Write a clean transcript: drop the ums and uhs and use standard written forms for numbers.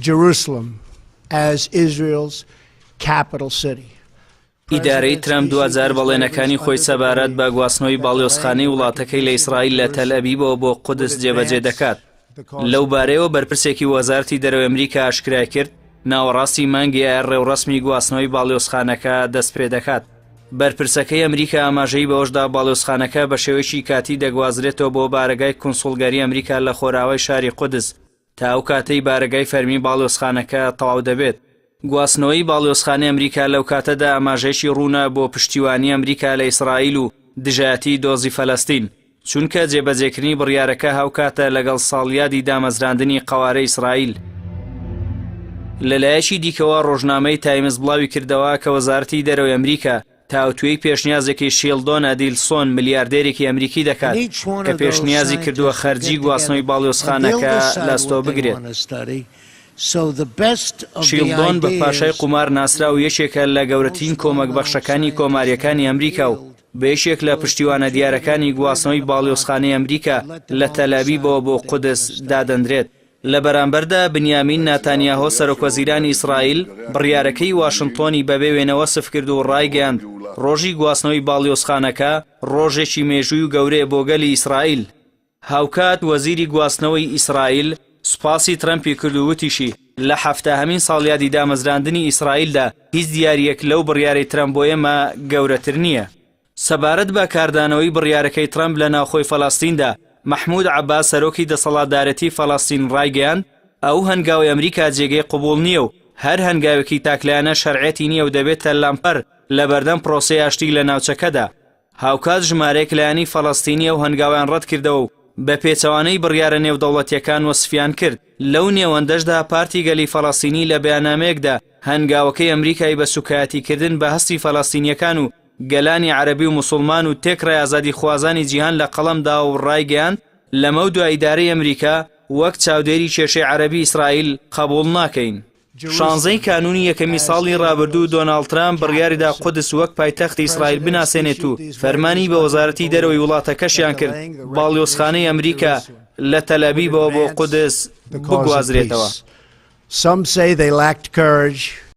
Jerusalem as Israel's capital city. ئیدارەی ترامپ 2000 بەڵێنەکانی خۆی سەبارەت بە گواستنەوەی باڵیۆزخانەی وڵاتەکەی لە ئیسرائیل لە تەل ئەبیبەوە بۆ قودس جێبەجێ دەکات. لەو بارەیەوە بەرپرسێکی وەزارەتی دەرەوەی ئەمریکا ئاشکرا کرد ناوەڕاستی مانگی ڕێوڕەسمی گواستنەوەی باڵیۆزخانەکە دەست پێ دەکات. بەرپرسەکەی ئەمریکا ئاماژەی بەوەشدا باڵیۆزخانەکە بە شێوەیەکی کاتی دەگوازرێتەوە بۆ بارگای کونسوڵگەری ئەمریکا لە خۆراوای شاری قودس تا ئەو کاتەی بارگای فەرمی باڵیۆزخانەکە تەواو دەبێت. گواستنەوەی باڵیۆزخانەی ئەمریکا لەو کاتەدا ئاماژەیەکی ڕوونە بۆ پشتیوانی ئەمریکا لە ئیسرائیل و دژایەتی دۆزی فەلەستین، چونکە جێبەجێکردنی بڕیارەکە هاوکاتە لەگەڵ ساڵیادی دامەزراندنی قەوارەی ئیسرائیل. لەلایەکی دیکەوە ڕۆژنامەی تایمز بڵاوی کردەوە کە وەزارەتی دەرەوەی ئەمریکا تاوتوێی پێشنیازێکی شیلدۆن ئەدیلسۆن ملیاردێرێکی ئەمریکی دەکات کە پێشنیازی کردووە خەرجی گواستنەوەی باڵیۆزخانەکە لاستۆ بگرێت. شیلدۆن بە پاشای قومار ناسرا و یەکێکە لە گەورەترین کۆمەک بەخشەکانی کۆماریەکانی ئەمریکا و بەیەکێک لە پشتیوانە دیارەکانی گواستنەوەی باڵیۆزخانەی ئەمریکا لە تەلەبیبەوە بۆ قودس دادەنرێت. لە بەرامبەردا بنیامین ناتانیاهۆ سەرۆکوەزیرانی ئیسرائیل بڕیارەکەی واشنتۆنی بەبێ وێنەوە سف کرد و ڕایگەاند ڕۆژی گواستنەوەی باڵیۆزخانەکە ڕۆژێکی مێژووی و گەورەیە بۆ گەلی ئیسرائیل. هاوکات وەزیری گواستنەوەی ئیسرائیل سوپاسی ترەمپی کرد و وتیشی لە هەفتەهەمین ساڵیادی دامەزراندنی ئیسرائیلدا هیچ دیاریەک لەو بڕیارەی ترەمپ بۆ ئێمە گەورەتر نییە. سەبارەت بە کاردانەوەی بڕیارەکەی ترەمپ لە ناوخۆی فەڵەستیندا محمود عەباس سەرۆکی دەسەڵاتدارەتی فەڵەستین ڕایگەیاند ئەو هەنگاوی ئەمریکا جێگەی قبوڵ نییە و هەر هەنگاوێکی تاکلایانە شەرعەتی نییە و دەبێتە لەمپەر لە بەردەم پرۆسەی ئاشتی لە ناوچەکەدا. هاوکات ژمارەیەک لایەنی فەڵەستینیە و هەنگاویان ڕەت کردەوە و بە پێچەوانەی بڕیارە نێودەوڵەتیەکان وەسفیان کرد. لەو نێوەندەشدا پارتی گەلی فەڵەستینی لە بەیاننامەیەکدا هەنگاوەکەی ئەمریکای بە سوکایەتیکردن بە هەستی فەڵەستینیەکان و گەلانی عەرەبی و موسڵمان و تێکڕای ئازادی خوازانی جیهان لە قەڵەمدا و ڕایگەیاند لەمە دوای ئیدارەی ئەمریکا وەک چاودێری کێشەی عەرەبی ئیسرائیل قبوڵ ناکەین. 16 کانونی یەکەمی ساڵی ڕابردوو دۆناڵد ترامپ بڕیاریدا قودس وەک پایتەختی ئیسرائیل بناسێنێت و فەرمانی بە وەزارەتی دەرەوەی وڵاتەکەشیان کرد باڵیۆزخانەی ئەمریکا لە تەلەبیبەوە بۆ قودس بگوازرێتەوە. Some say they lacked courage.